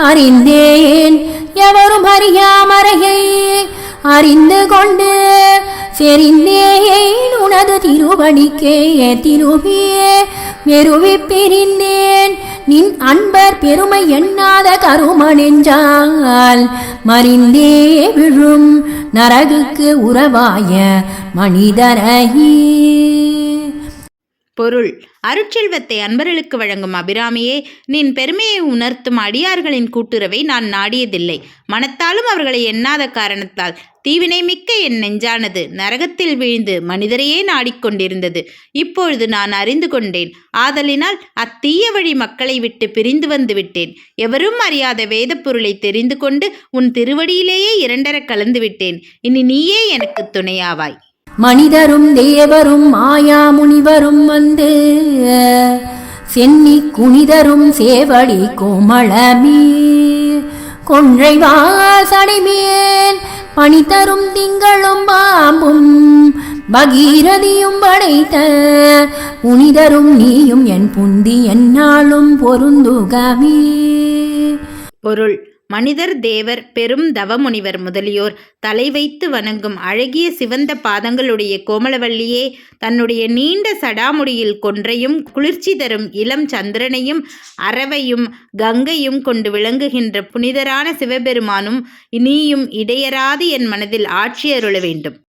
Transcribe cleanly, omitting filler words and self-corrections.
அறிந்தேன் எவரும் அறியாமறையை அறிந்து கொண்டு செறிந்தேன் உனது திருவடிக்கே திருவியே வெறுவி பிரிந்தேன் நின் அன்பர் பெருமை எண்ணாத கருமனெஞ்சால் மறிந்தே விழும் நரகுக்கு உறவாய மனிதரையே. பொருள்: அருட்செல்வத்தை அன்பர்களுக்கு வழங்கும் அபிராமியே, நின் பெருமையை உணர்த்தும் அடியார்களின் கூட்டுறவை நான் நாடியதில்லை. மனத்தாலும் அவர்களை எண்ணாத காரணத்தால் தீவினை மிக்க என் நெஞ்சானது நரகத்தில் வீழ்ந்து மனிதரையே நாடிக்கொண்டிருந்தது. இப்பொழுது நான் அறிந்து கொண்டேன். ஆதலினால் அத்தீய வழி மக்களை விட்டு பிரிந்து வந்து விட்டேன். எவரும் அறியாத வேத பொருளை தெரிந்து கொண்டு உன் திருவடியிலேயே இரண்டர கலந்து விட்டேன். இனி நீயே எனக்கு துணையாவாய். மனிதரும் தேவரும் மாயா முனிவரும் வந்து சென்னி குனிதரும் சேவடி கோமளமே கொன்றை வாசடைமேல் பணிதரும் திங்களும் பாம்பும் பகீரதியும் படைத்த புனிதரும் நீயும் என் புந்தி என்னாலும் பொருந்துகமே. பொருள்: மனிதர், தேவர், பெரும் தவமுனிவர் முதலியோர் தலை வைத்து வணங்கும் அழகிய சிவந்த பாதங்களுடைய கோமலவல்லியே, தன்னுடைய நீண்ட சடாமுடியில் கொன்றையும் குளிர்ச்சி தரும் இளம் சந்திரனையும் அரவையும் கங்கையும் கொண்டு விளங்குகின்ற புனிதரான சிவபெருமானும் நீயும் இடையராது என் மனதில் ஆட்சி அருள வேண்டும்.